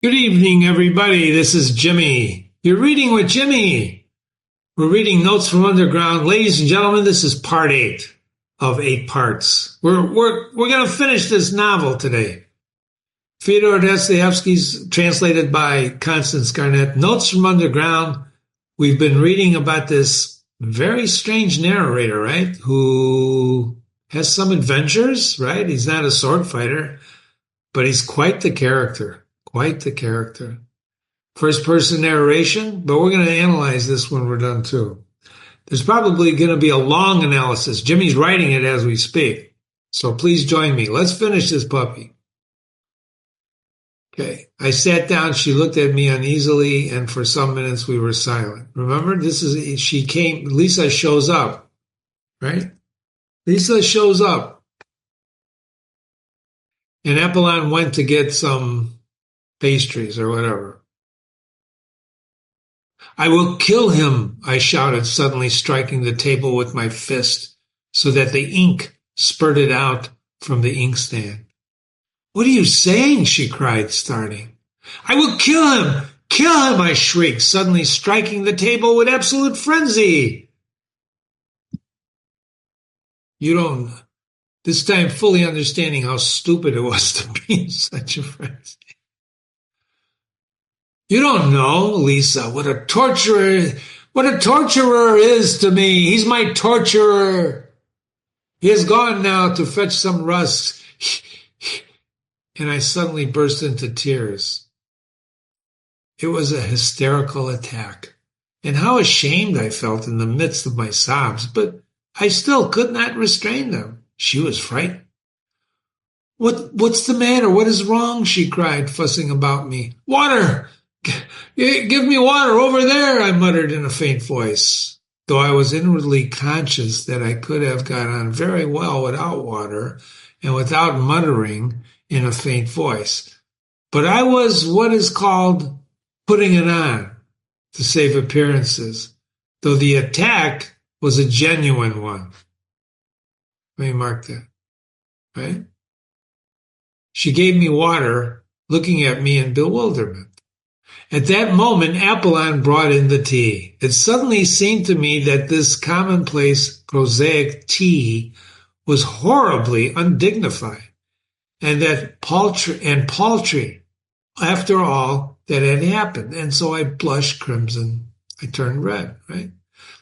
Good evening, everybody. This is Jimmy. You're reading with Jimmy. We're reading Notes from Underground. Ladies and gentlemen, this is part 8 of 8 parts. We're going to finish this novel today. Fyodor Dostoevsky's translated by Constance Garnett. Notes from Underground. We've been reading about this very strange narrator, right? Who has some adventures, right? He's not a sword fighter, but he's quite the character. Quite the character. First person narration, but we're going to analyze this when we're done too. There's probably going to be a long analysis. Jimmy's writing it as we speak. So please join me. Let's finish this puppy. Okay. I sat down. She looked at me uneasily, and for some minutes we were silent. Remember, Liza shows up, right? Liza shows up. And Apollon went to get some pastries or whatever. I will kill him, I shouted, suddenly striking the table with my fist so that the ink spurted out from the inkstand. What are you saying? She cried, starting. I will kill him! Kill him! I shrieked, suddenly striking the table with absolute frenzy. You don't, this time fully understanding how stupid it was to be in such a frenzy. You don't know, Liza, what a torturer is to me. He's my torturer. He has gone now to fetch some rust. And I suddenly burst into tears. It was a hysterical attack. And how ashamed I felt in the midst of my sobs, but I still could not restrain them. She was frightened. What's the matter? What is wrong? She cried, fussing about me. Water! Give me water over there, I muttered in a faint voice, though I was inwardly conscious that I could have got on very well without water and without muttering in a faint voice. But I was what is called putting it on to save appearances, though the attack was a genuine one. Let me mark that, right? She gave me water, looking at me in bewilderment. At that moment, Apollon brought in the tea. It suddenly seemed to me that this commonplace, prosaic tea was horribly undignified, and that paltry, after all that had happened. And so I blushed crimson. I turned red, right?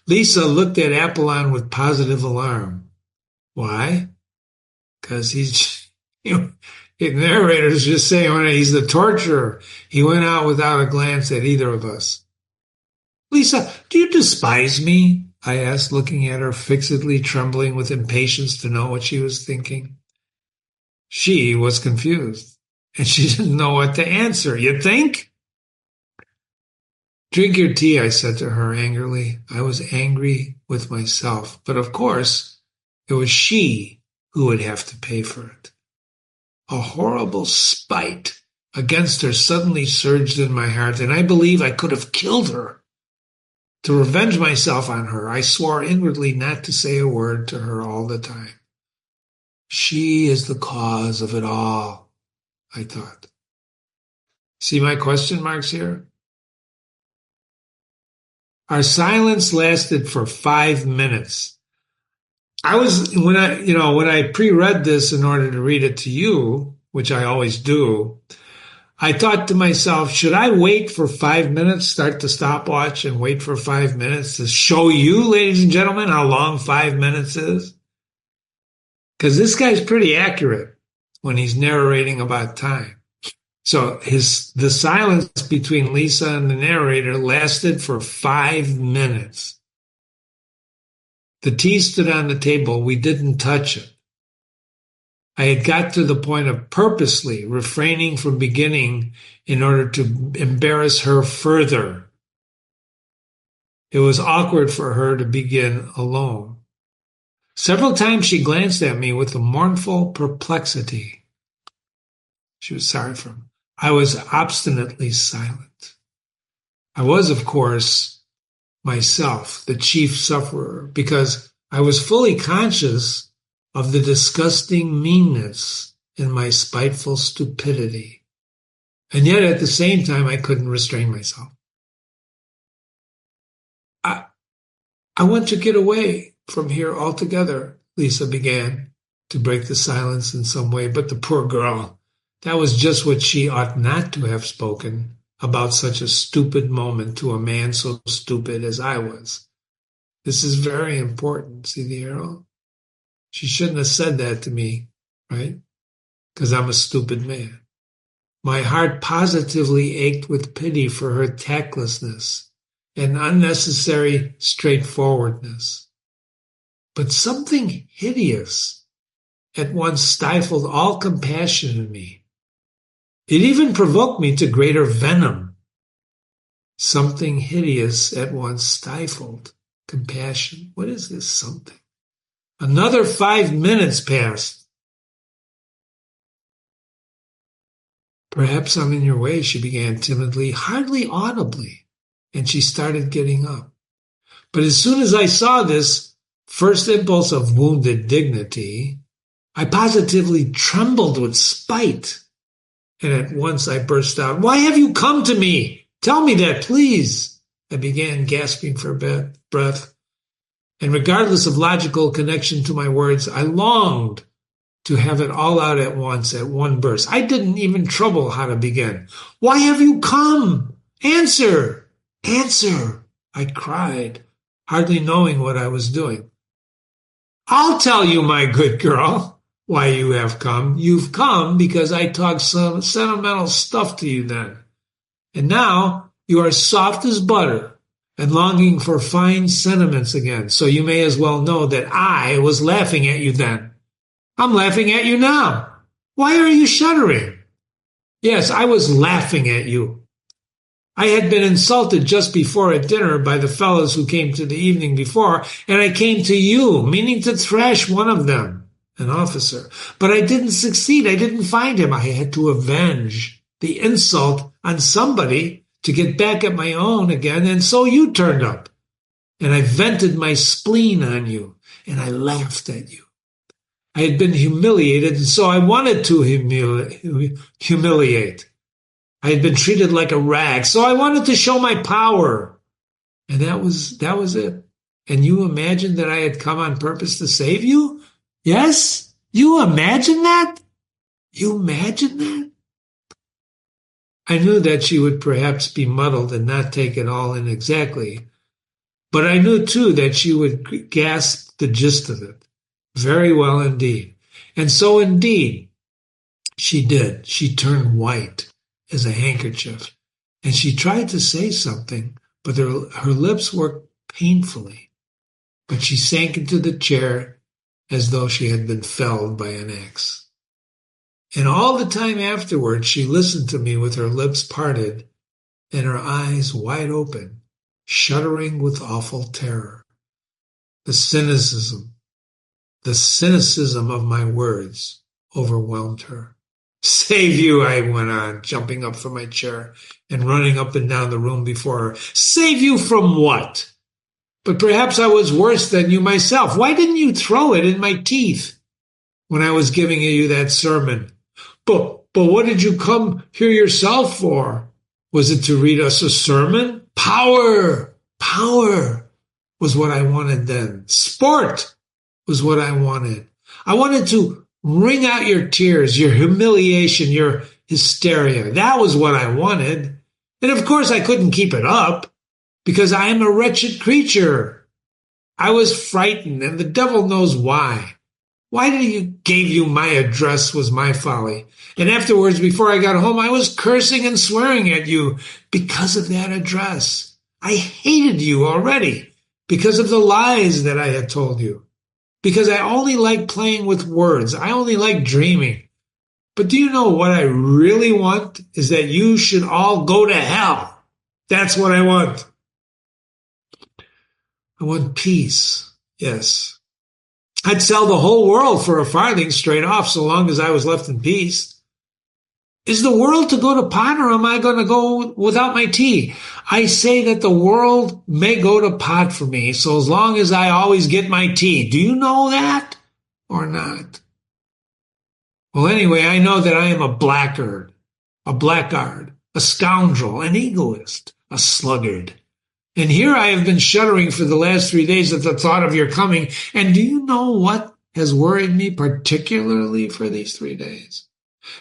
Liza looked at Apollon with positive alarm. Why? Because the narrator's just saying he's the torturer. He went out without a glance at either of us. Liza, do you despise me? I asked, looking at her fixedly, trembling with impatience to know what she was thinking. She was confused, and she didn't know what to answer. You think? Drink your tea, I said to her angrily. I was angry with myself, but of course, it was she who would have to pay for it. A horrible spite against her suddenly surged in my heart, and I believe I could have killed her. To revenge myself on her, I swore inwardly not to say a word to her all the time. She is the cause of it all, I thought. See my question marks here? Our silence lasted for 5 minutes. When I pre-read this in order to read it to you, which I always do, I thought to myself, should I wait for 5 minutes, start the stopwatch and wait for 5 minutes to show you, ladies and gentlemen, how long 5 minutes is? Because this guy's pretty accurate when he's narrating about time. So the silence between Liza and the narrator lasted for 5 minutes. The tea stood on the table. We didn't touch it. I had got to the point of purposely refraining from beginning in order to embarrass her further. It was awkward for her to begin alone. Several times she glanced at me with a mournful perplexity. She was sorry for him. I was obstinately silent. I was, of course, myself, the chief sufferer, because I was fully conscious of the disgusting meanness in my spiteful stupidity. And yet at the same time, I couldn't restrain myself. I want to get away from here altogether, Lisa began to break the silence in some way. But the poor girl, that was just what she ought not to have spoken about such a stupid moment to a man so stupid as I was. This is very important. See the arrow? She shouldn't have said that to me, right? Because I'm a stupid man. My heart positively ached with pity for her tactlessness and unnecessary straightforwardness. But something hideous at once stifled all compassion in me. It even provoked me to greater venom. Something hideous at once stifled compassion. What is this something? Another 5 minutes passed. Perhaps I'm in your way, she began timidly, hardly audibly, and she started getting up. But as soon as I saw this first impulse of wounded dignity, I positively trembled with spite. And at once I burst out, "Why have you come to me? Tell me that, please." I began gasping for breath. And regardless of logical connection to my words, I longed to have it all out at once, at one burst. I didn't even trouble how to begin. "Why have you come? Answer! Answer!" I cried, hardly knowing what I was doing. "I'll tell you, my good girl, why you have come. You've come because I talked some sentimental stuff to you then. And now you are soft as butter and longing for fine sentiments again. So you may as well know that I was laughing at you then. I'm laughing at you now. Why are you shuddering? Yes, I was laughing at you. I had been insulted just before at dinner by the fellows who came to the evening before, and I came to you, meaning to thrash one of them, an officer. But I didn't succeed. I didn't find him. I had to avenge the insult on somebody to get back at my own again, and so you turned up. And I vented my spleen on you, and I laughed at you. I had been humiliated, and so I wanted to humiliate. I had been treated like a rag, so I wanted to show my power. And that was it. And you imagined that I had come on purpose to save you? Yes? You imagined that? You imagined that? I knew that she would perhaps be muddled and not take it all in exactly, but I knew too that she would grasp the gist of it very well indeed. And so indeed she did. She turned white as a handkerchief, and she tried to say something, but her lips worked painfully. But she sank into the chair as though she had been felled by an axe. And all the time afterwards, she listened to me with her lips parted and her eyes wide open, shuddering with awful terror. The cynicism of my words overwhelmed her. Save you, I went on, jumping up from my chair and running up and down the room before her. Save you from what? But perhaps I was worse than you myself. Why didn't you throw it in my teeth when I was giving you that sermon? But what did you come here yourself for? Was it to read us a sermon? Power was what I wanted then. Sport was what I wanted. I wanted to wring out your tears, your humiliation, your hysteria. That was what I wanted. And of course I couldn't keep it up because I am a wretched creature. I was frightened, and the devil knows why. Why did you gave you my address was my folly. And afterwards, before I got home, I was cursing and swearing at you because of that address. I hated you already because of the lies that I had told you. Because I only like playing with words. I only like dreaming. But do you know what I really want is that you should all go to hell. That's what I want. I want peace. Yes. I'd sell the whole world for a farthing straight off so long as I was left in peace. Is the world to go to pot, or am I going to go without my tea? I say that the world may go to pot for me so as long as I always get my tea. Do you know that or not? Well, anyway, I know that I am a blackguard. a blackguard, a scoundrel, an egoist, a sluggard. And here I have been shuddering for the last 3 days at the thought of your coming. And do you know what has worried me particularly for these 3 days?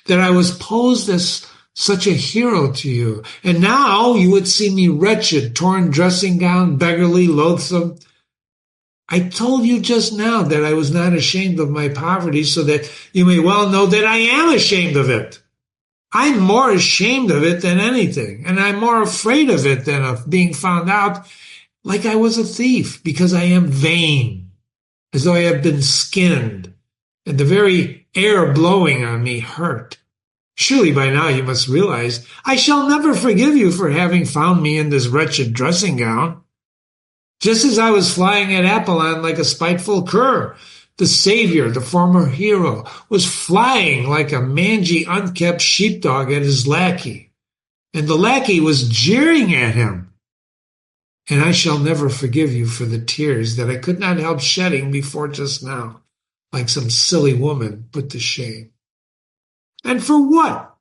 That I was posed as such a hero to you, and now you would see me wretched, torn dressing gown, beggarly, loathsome. I told you just now that I was not ashamed of my poverty, so that you may well know that I am ashamed of it. I'm more ashamed of it than anything, and I'm more afraid of it than of being found out like I was a thief, because I am vain, as though I have been skinned, and the very air blowing on me hurt. Surely by now you must realize I shall never forgive you for having found me in this wretched dressing gown. Just as I was flying at Apollon like a spiteful cur, the savior, the former hero, was flying like a mangy, unkept sheepdog at his lackey, and the lackey was jeering at him. And I shall never forgive you for the tears that I could not help shedding before just now, like some silly woman put to shame. And for what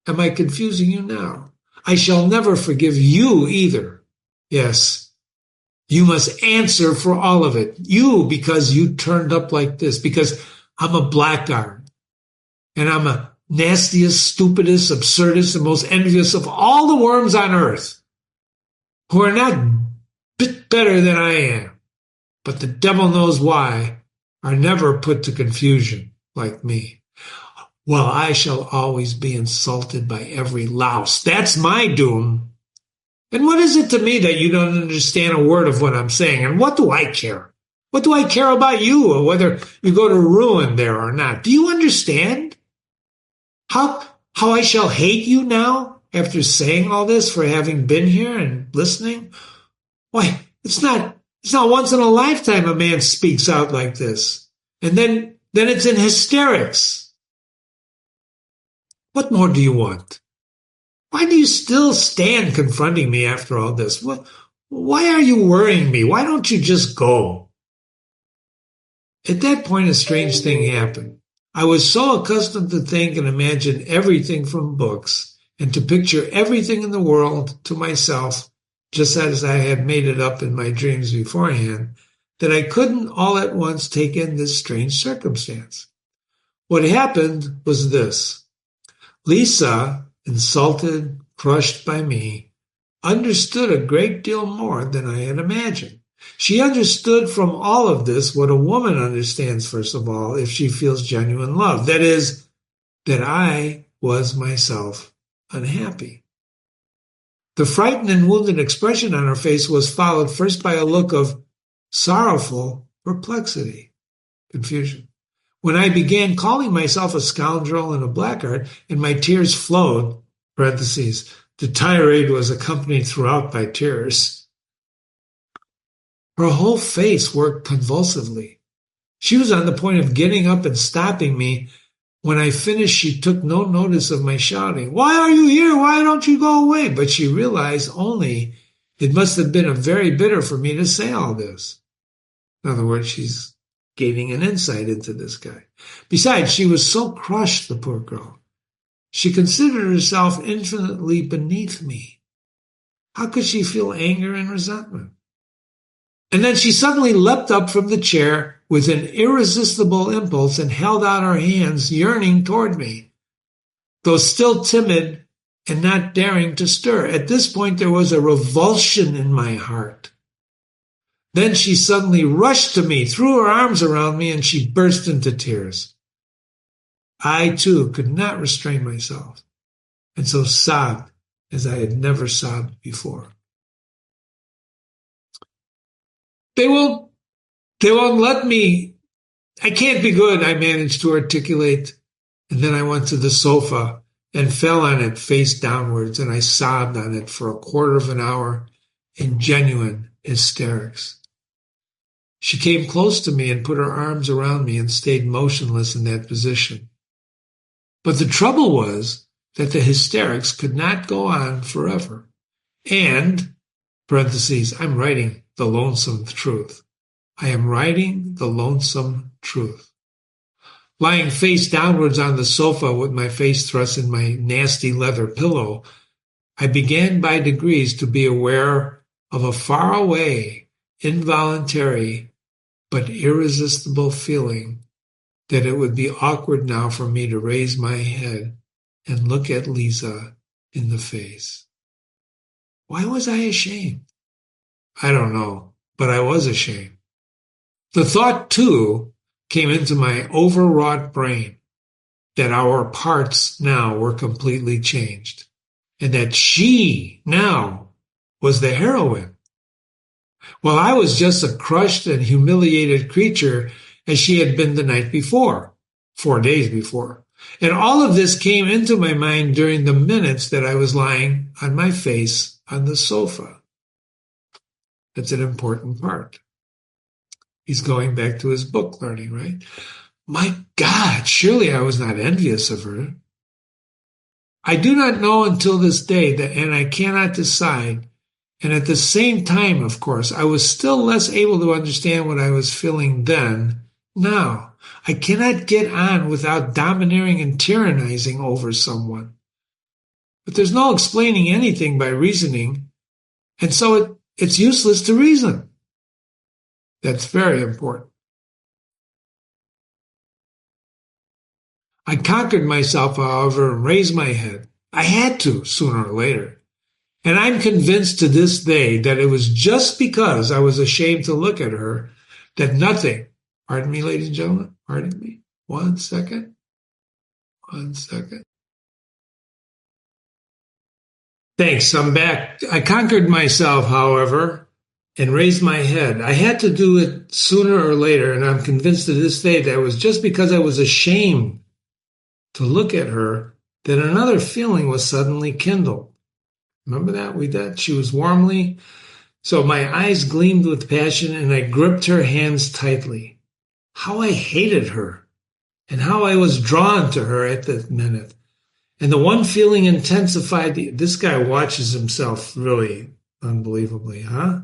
am I confusing you now? I shall never forgive you either. Yes, you must answer for all of it. You, because you turned up like this, because I'm a blackguard, and I'm a nastiest, stupidest, absurdest, and most envious of all the worms on earth, who are not a bit better than I am, but the devil knows why, are never put to confusion like me. Well, I shall always be insulted by every louse. That's my doom. And what is it to me that you don't understand a word of what I'm saying? And what do I care? What do I care about you, or whether you go to ruin there or not? Do you understand how I shall hate you now after saying all this, for having been here and listening? Why, it's not once in a lifetime a man speaks out like this. And then it's in hysterics. What more do you want? Why do you still stand confronting me after all this? Why are you worrying me? Why don't you just go? At that point, a strange thing happened. I was so accustomed to think and imagine everything from books, and to picture everything in the world to myself, just as I had made it up in my dreams beforehand, that I couldn't all at once take in this strange circumstance. What happened was this. Liza, insulted, crushed by me, understood a great deal more than I had imagined. She understood from all of this what a woman understands, first of all, if she feels genuine love. That is, that I was myself unhappy. The frightened and wounded expression on her face was followed first by a look of sorrowful perplexity, confusion. When I began calling myself a scoundrel and a blackguard, and my tears flowed, parentheses, the tirade was accompanied throughout by tears, her whole face worked convulsively. She was on the point of getting up and stopping me. When I finished, she took no notice of my shouting, "Why are you here? Why don't you go away?" But she realized only it must have been very bitter for me to say all this. In other words, she's gaining an insight into this guy. Besides, she was so crushed, the poor girl. She considered herself infinitely beneath me. How could she feel anger and resentment? And then she suddenly leapt up from the chair with an irresistible impulse and held out her hands, yearning toward me, though still timid and not daring to stir. At this point, there was a revulsion in my heart. Then she suddenly rushed to me, threw her arms around me, and she burst into tears. I, too, could not restrain myself, and so sobbed as I had never sobbed before. They won't let me. I can't be good, I managed to articulate. And then I went to the sofa and fell on it face downwards, and I sobbed on it for a quarter of an hour in genuine hysterics. She came close to me and put her arms around me and stayed motionless in that position. But the trouble was that the hysterics could not go on forever. And, parentheses, I'm writing the lonesome truth. I am writing the lonesome truth. Lying face downwards on the sofa with my face thrust in my nasty leather pillow, I began by degrees to be aware of a faraway, involuntary, but irresistible feeling that it would be awkward now for me to raise my head and look at Liza in the face. Why was I ashamed? I don't know, but I was ashamed. The thought, too, came into my overwrought brain that our parts now were completely changed, and that she now was the heroine, while I was just a crushed and humiliated creature as she had been the night before, 4 days before. And all of this came into my mind during the minutes that I was lying on my face on the sofa. That's an important part. He's going back to his book learning, right? My God, surely I was not envious of her. I do not know until this day that, and I cannot decide. And at the same time, of course, I was still less able to understand what I was feeling then. Now, I cannot get on without domineering and tyrannizing over someone. But there's no explaining anything by reasoning, and so it's useless to reason. That's very important. I conquered myself, however, and raised my head. I had to, sooner or later. And I'm convinced to this day that it was just because I was ashamed to look at her that nothing, pardon me, ladies and gentlemen, pardon me, 1 second, 1 second. Thanks, I'm back. I conquered myself, however, and raised my head. I had to do it sooner or later, and I'm convinced to this day that it was just because I was ashamed to look at her that another feeling was suddenly kindled. Remember that? We did. She was warmly. So my eyes gleamed with passion, and I gripped her hands tightly. How I hated her, and how I was drawn to her at that minute. And the one feeling intensified. This guy watches himself really unbelievably, huh?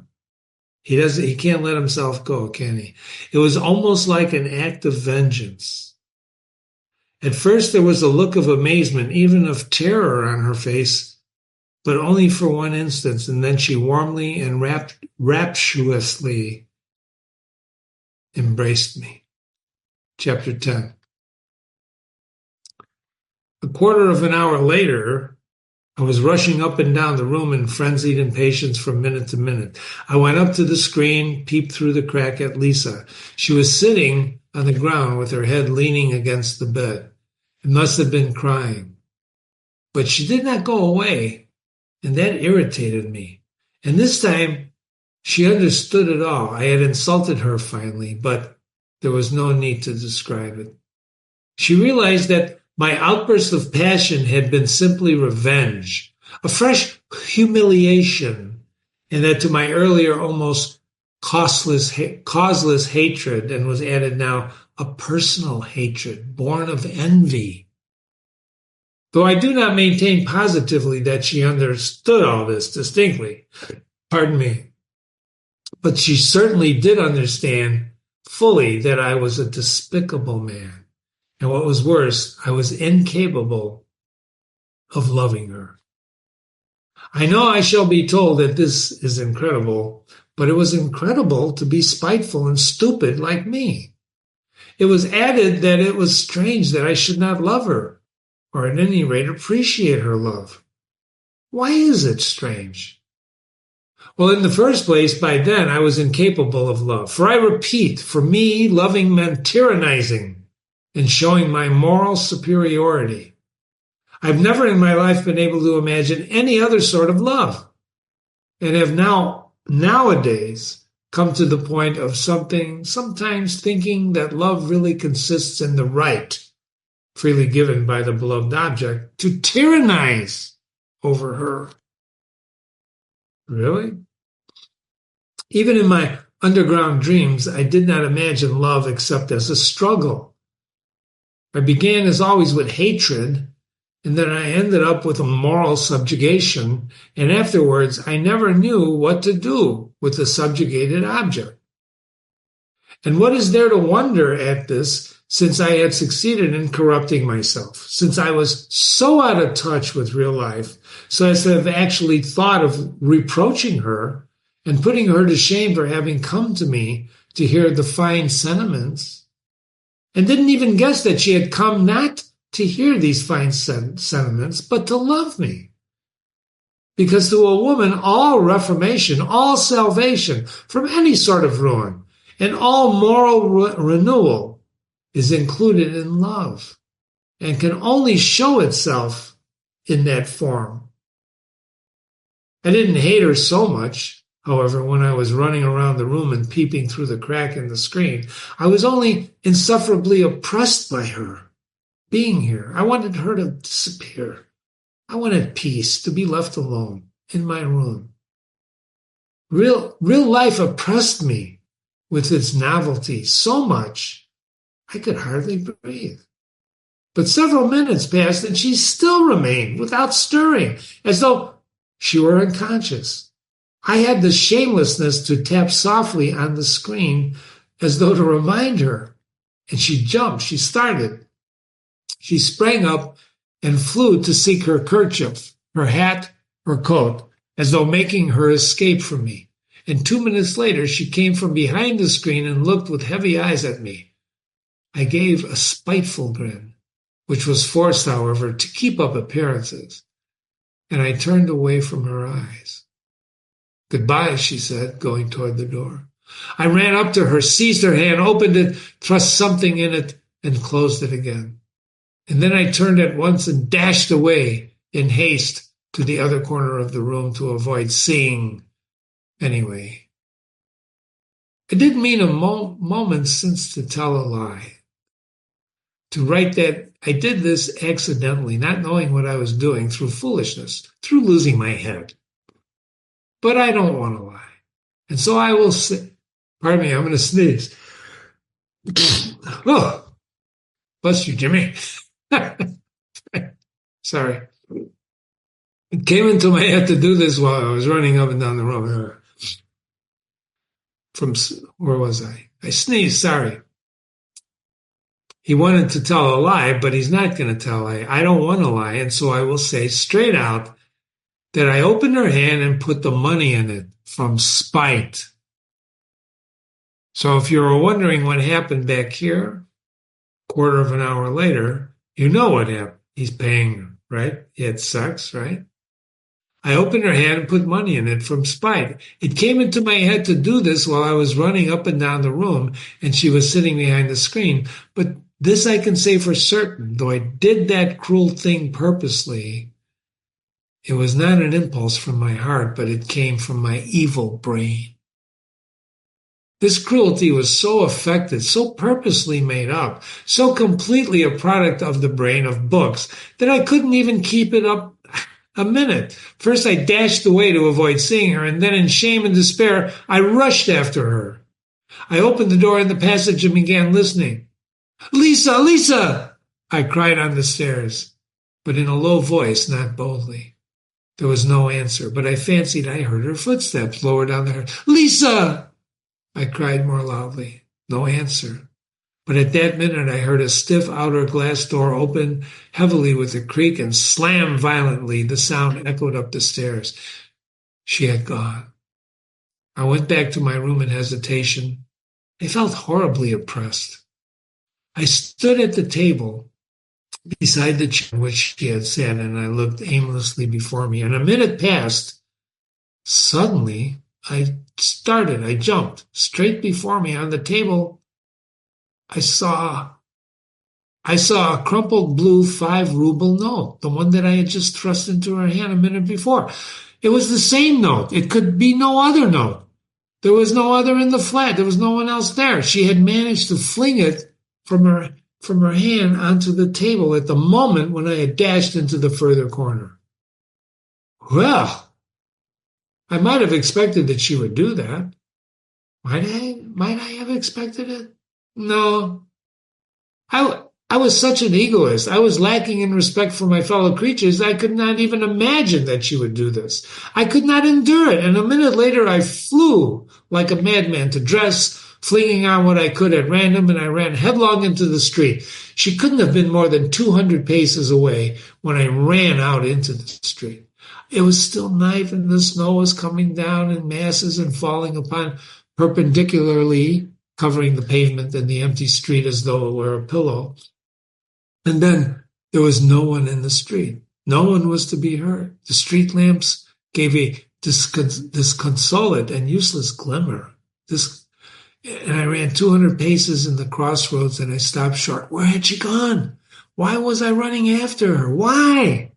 He can't let himself go, can he? It was almost like an act of vengeance. At first there was a look of amazement, even of terror on her face, but only for one instant, and then she warmly and rapturously embraced me. Chapter 10. A quarter of an hour later, I was rushing up and down the room in frenzied impatience from minute to minute. I went up to the screen, peeped through the crack at Liza. She was sitting on the ground with her head leaning against the bed. It must have been crying. But she did not go away, and that irritated me. And this time, she understood it all. I had insulted her finally, but there was no need to describe it. She realized that my outburst of passion had been simply revenge, a fresh humiliation, and that to my earlier almost causeless hatred, and was added now a personal hatred born of envy. Though I do not maintain positively that she understood all this distinctly, pardon me, but she certainly did understand fully that I was a despicable man. And what was worse, I was incapable of loving her. I know I shall be told that this is incredible, but it was incredible to be spiteful and stupid like me. It was added that it was strange that I should not love her, or at any rate appreciate her love. Why is it strange? Well, in the first place, by then I was incapable of love. For I repeat, for me, loving meant tyrannizing and showing my moral superiority. I've never in my life been able to imagine any other sort of love, and have nowadays come to the point of sometimes thinking that love really consists in the right, freely given by the beloved object, to tyrannize over her. Really? Even in my underground dreams, I did not imagine love except as a struggle. I began, as always, with hatred, and then I ended up with a moral subjugation, and afterwards I never knew what to do with the subjugated object. And what is there to wonder at this, since I had succeeded in corrupting myself, since I was so out of touch with real life, so as to have actually thought of reproaching her and putting her to shame for having come to me to hear the fine sentiments, and didn't even guess that she had come not to hear these fine sentiments, but to love me. Because to a woman, all reformation, all salvation from any sort of ruin, and all moral renewal is included in love and can only show itself in that form. I didn't hate her so much, however, when I was running around the room and peeping through the crack in the screen. I was only insufferably oppressed by her being here. I wanted her to disappear. I wanted peace, to be left alone in my room. Real life oppressed me with its novelty so much I could hardly breathe. But several minutes passed and she still remained without stirring, as though she were unconscious. I had the shamelessness to tap softly on the screen as though to remind her, and she jumped, she started. She sprang up and flew to seek her kerchief, her hat, her coat, as though making her escape from me. And 2 minutes later, she came from behind the screen and looked with heavy eyes at me. I gave a spiteful grin, which was forced, however, to keep up appearances, and I turned away from her eyes. "Goodbye," she said, going toward the door. I ran up to her, seized her hand, opened it, thrust something in it, and closed it again. And then I turned at once and dashed away in haste to the other corner of the room to avoid seeing. Anyway, it didn't mean a moment since to tell a lie. To write that I did this accidentally, not knowing what I was doing, through foolishness, through losing my head. But I don't want to lie. And so I will say, pardon me, I'm going to sneeze. Oh, bless you, Jimmy. Sorry. It came into my head to do this while I was running up and down the road. Where was I? I sneezed, sorry. He wanted to tell a lie, but he's not going to tell a lie. I don't want to lie, and so I will say straight out that I opened her hand and put the money in it from spite. So if you were wondering what happened back here, quarter of an hour later, you know what happened. He's paying her, right? He had sex, right? I opened her hand and put money in it from spite. It came into my head to do this while I was running up and down the room and she was sitting behind the screen. But this I can say for certain, though I did that cruel thing purposely, it was not an impulse from my heart, but it came from my evil brain. This cruelty was so affected, so purposely made up, so completely a product of the brain of books, that I couldn't even keep it up a minute. First I dashed away to avoid seeing her, and then in shame and despair, I rushed after her. I opened the door in the passage and began listening. "Lisa, Lisa!" I cried on the stairs, but in a low voice, not boldly. There was no answer, but I fancied I heard her footsteps lower down the hall. "Lisa!" I cried more loudly. No answer. But at that minute I heard a stiff outer glass door open heavily with a creak and slam violently. The sound echoed up the stairs. She had gone. I went back to my room in hesitation. I felt horribly oppressed. I stood at the table beside the chair in which she had sat, and I looked aimlessly before me. And a minute passed. Suddenly, I jumped. Straight before me on the table, I saw a crumpled blue 5-ruble note, the one that I had just thrust into her hand a minute before. It was the same note. It could be no other note. There was no other in the flat. There was no one else there. She had managed to fling it from her hand onto the table at the moment when I had dashed into the further corner. Well, I might have expected that she would do that. Might I have expected it? No. I was such an egoist. I was lacking in respect for my fellow creatures. I could not even imagine that she would do this. I could not endure it. And a minute later, I flew like a madman to dress, Flinging on what I could at random, and I ran headlong into the street. She couldn't have been more than 200 paces away when I ran out into the street. It was still night, and the snow was coming down in masses and falling upon perpendicularly, covering the pavement and the empty street as though it were a pillow. And then there was no one in the street. No one was to be heard. The street lamps gave a disconsolate and useless glimmer. And I ran 200 paces in the crossroads, and I stopped short. Where had she gone? Why was I running after her? Why?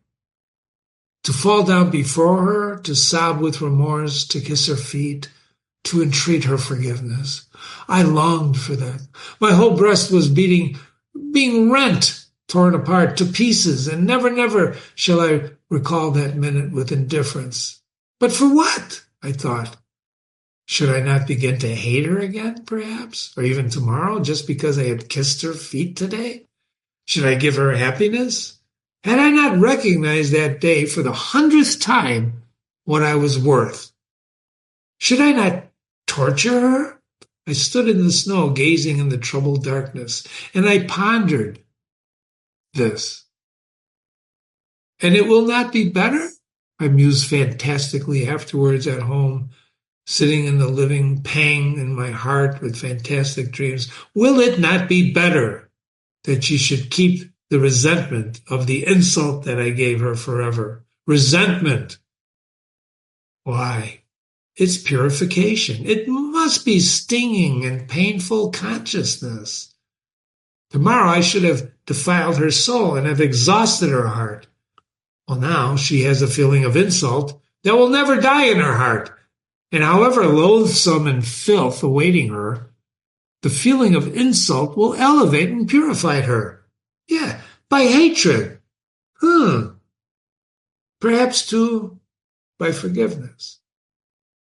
To fall down before her, to sob with remorse, to kiss her feet, to entreat her forgiveness. I longed for that. My whole breast was being rent, torn apart to pieces, and never, never shall I recall that minute with indifference. But for what? I thought. Should I not begin to hate her again, perhaps, or even tomorrow, just because I had kissed her feet today? Should I give her happiness? Had I not recognized that day for the 100th time what I was worth? Should I not torture her? I stood in the snow, gazing in the troubled darkness, and I pondered this. And it will not be better? I mused fantastically afterwards at home, sitting in the living pang in my heart with fantastic dreams. Will it not be better that she should keep the resentment of the insult that I gave her forever? Resentment. Why? It's purification. It must be stinging and painful consciousness. Tomorrow I should have defiled her soul and have exhausted her heart. Well, now she has a feeling of insult that will never die in her heart. And however loathsome and filth awaiting her, the feeling of insult will elevate and purify her. Yeah, by hatred. Perhaps, too, by forgiveness.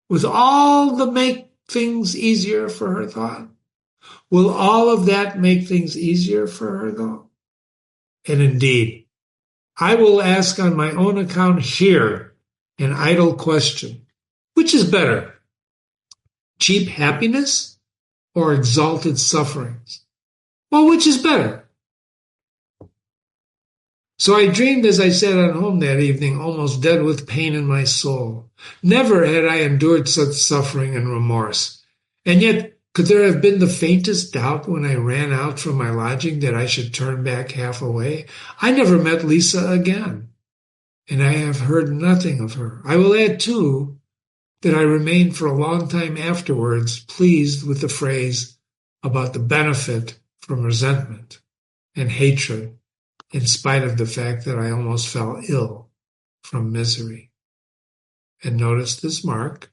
With all the make things easier for her thought? Will all of that make things easier for her, though? And indeed, I will ask on my own account here an idle question. Which is better, cheap happiness or exalted sufferings? Well, which is better? So I dreamed as I sat at home that evening, almost dead with pain in my soul. Never had I endured such suffering and remorse. And yet, could there have been the faintest doubt when I ran out from my lodging that I should turn back half away? I never met Liza again, and I have heard nothing of her. I will add, too, that I remained for a long time afterwards pleased with the phrase about the benefit from resentment and hatred, in spite of the fact that I almost fell ill from misery. And notice this mark.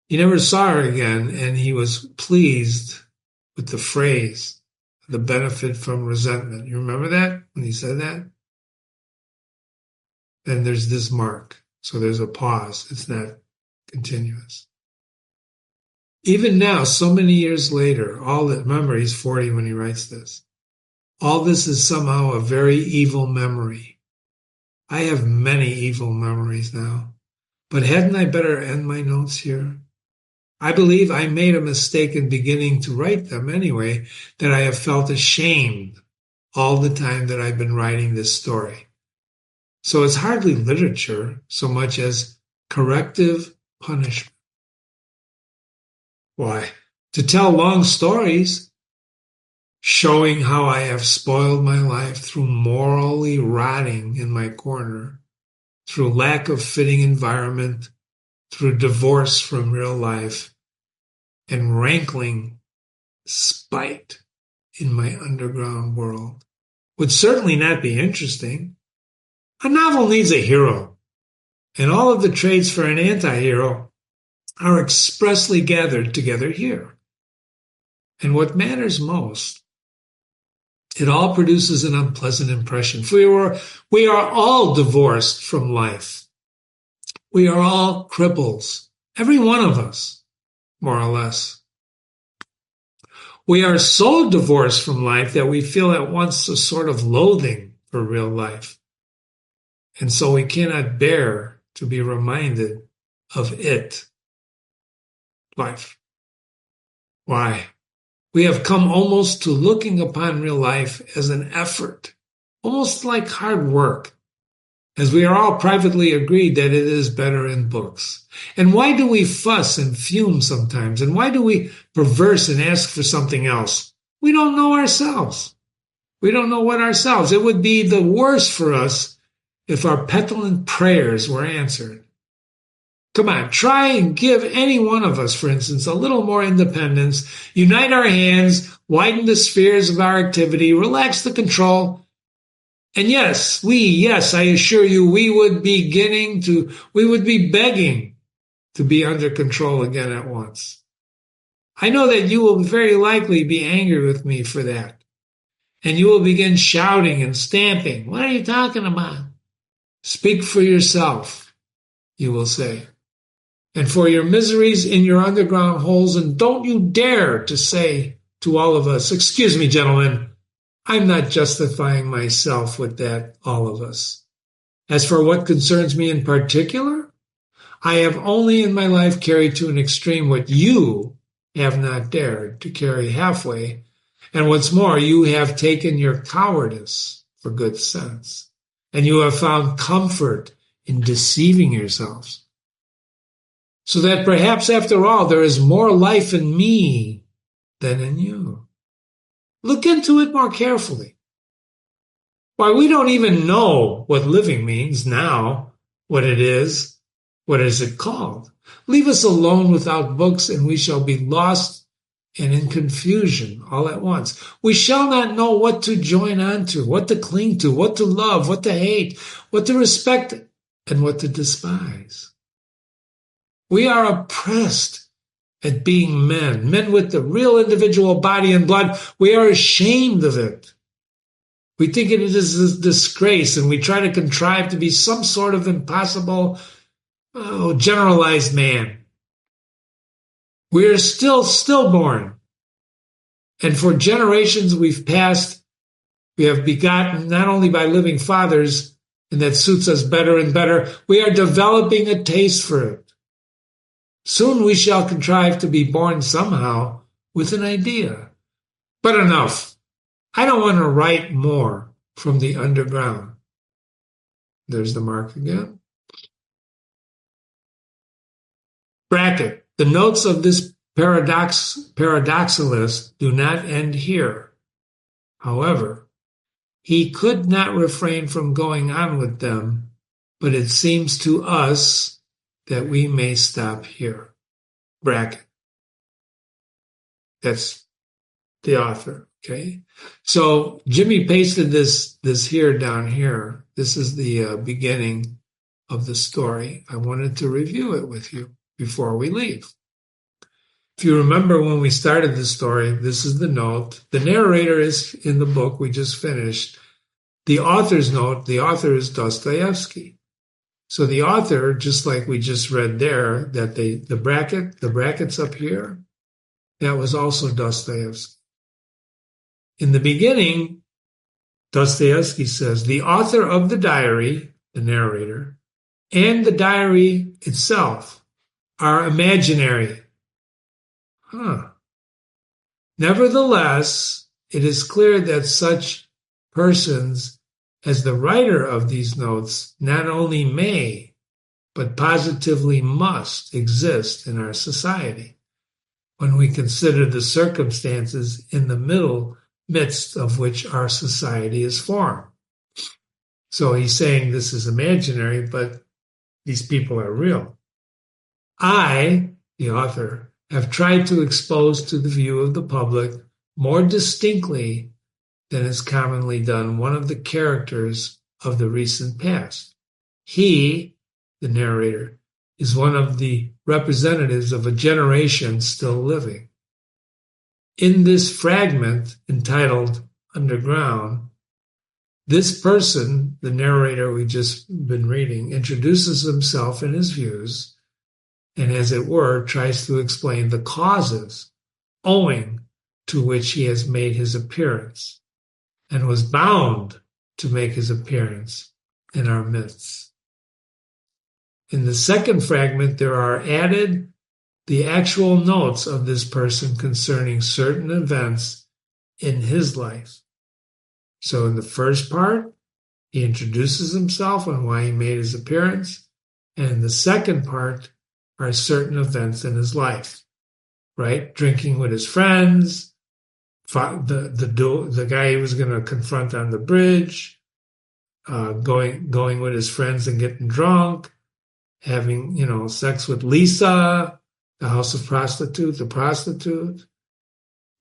He never saw her again, and he was pleased with the phrase, the benefit from resentment. You remember that when he said that? Then there's this mark. So there's a pause. It's not continuous. Even now, so many years later, remember he's 40 when he writes this. All this is somehow a very evil memory. I have many evil memories now. But hadn't I better end my notes here? I believe I made a mistake in beginning to write them anyway, that I have felt ashamed all the time that I've been writing this story. So it's hardly literature so much as corrective punishment. Why? To tell long stories, showing how I have spoiled my life through morally rotting in my corner, through lack of fitting environment, through divorce from real life, and rankling spite in my underground world, would certainly not be interesting. A novel needs a hero, and all of the traits for an anti-hero are expressly gathered together here. And what matters most, it all produces an unpleasant impression. For we are all divorced from life. We are all cripples, every one of us, more or less. We are so divorced from life that we feel at once a sort of loathing for real life. And so we cannot bear to be reminded of it, life. Why? We have come almost to looking upon real life as an effort, almost like hard work, as we are all privately agreed that it is better in books. And why do we fuss and fume sometimes? And why do we perverse and ask for something else? We don't know ourselves. We don't know what ourselves. It would be the worst for us if our petulant prayers were answered. Come on, try and give any one of us, for instance, a little more independence, unite our hands, widen the spheres of our activity, relax the control. And yes, I assure you, we would be begging to be under control again at once. I know that you will very likely be angry with me for that. And you will begin shouting and stamping. What are you talking about? Speak for yourself, you will say. And for your miseries in your underground holes, and don't you dare to say to all of us, excuse me, gentlemen, I'm not justifying myself with that, all of us. As for what concerns me in particular, I have only in my life carried to an extreme what you have not dared to carry halfway. And what's more, you have taken your cowardice for good sense, and you have found comfort in deceiving yourselves. So that perhaps after all, there is more life in me than in you. Look into it more carefully. Why, we don't even know what living means now, what it is it called. Leave us alone without books, and we shall be lost and in confusion all at once. We shall not know what to join on to, what to cling to, what to love, what to hate, what to respect, and what to despise. We are oppressed at being men with the real individual body and blood. We are ashamed of it. We think it is a disgrace, and we try to contrive to be some sort of impossible, generalized man. We are still stillborn, and for generations we've passed, we have begotten not only by living fathers, and that suits us better and better, we are developing a taste for it. Soon we shall contrive to be born somehow with an idea. But enough. I don't want to write more from the underground. There's the mark again. Bracket. The notes of this paradoxalist do not end here. However, he could not refrain from going on with them, but it seems to us that we may stop here. Bracket. That's the author, okay? So Jimmy pasted this here down here. This is the beginning of the story. I wanted to review it with you before we leave. If you remember when we started the story, this is the note. The narrator is in the book we just finished. The author's note, the author is Dostoevsky. So the author, just like we just read there, that the brackets up here, that was also Dostoevsky. In the beginning, Dostoevsky says, the author of the diary, the narrator, and the diary itself are imaginary. Nevertheless, it is clear that such persons as the writer of these notes not only may, but positively must exist in our society when we consider the circumstances in the midst of which our society is formed. So he's saying this is imaginary, but these people are real. I, the author, have tried to expose to the view of the public more distinctly than is commonly done one of the characters of the recent past. He, the narrator, is one of the representatives of a generation still living. In this fragment entitled Underground, this person, the narrator we just been reading, introduces himself and his views, and as it were, tries to explain the causes owing to which he has made his appearance and was bound to make his appearance in our midst. In the second fragment, there are added the actual notes of this person concerning certain events in his life. So in the first part, he introduces himself and why he made his appearance. And in the second part are certain events in his life, right? Drinking with his friends, the guy he was going to confront on the bridge, going with his friends and getting drunk, having, sex with Liza, the house of prostitute, the prostitute.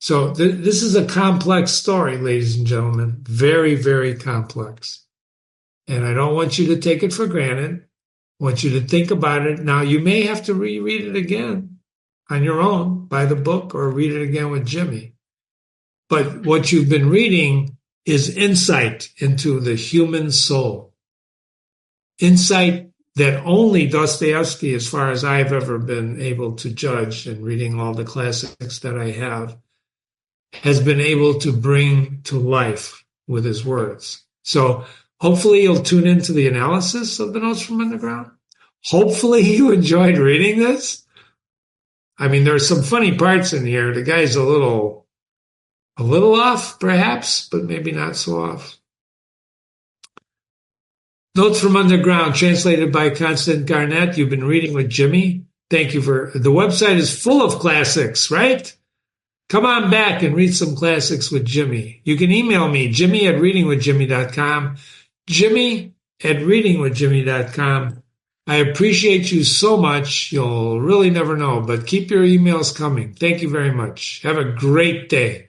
So this is a complex story, ladies and gentlemen, very, very complex. And I don't want you to take it for granted. I want you to think about it. Now, you may have to reread it again on your own, buy the book, or read it again with Jimmy. But what you've been reading is insight into the human soul. Insight that only Dostoevsky, as far as I've ever been able to judge and reading all the classics that I have, has been able to bring to life with his words. So hopefully you'll tune into the analysis of the Notes from Underground. Hopefully you enjoyed reading this. I mean, there are some funny parts in here. The guy's a little off, perhaps, but maybe not so off. Notes from Underground, translated by Constant Garnett. You've been reading with Jimmy. Thank you the website is full of classics, right? Come on back and read some classics with Jimmy. You can email me, jimmy@readingwithjimmy.com, jimmy@readingwithjimmy.com. I appreciate you so much. You'll really never know, but keep your emails coming. Thank you very much. Have a great day.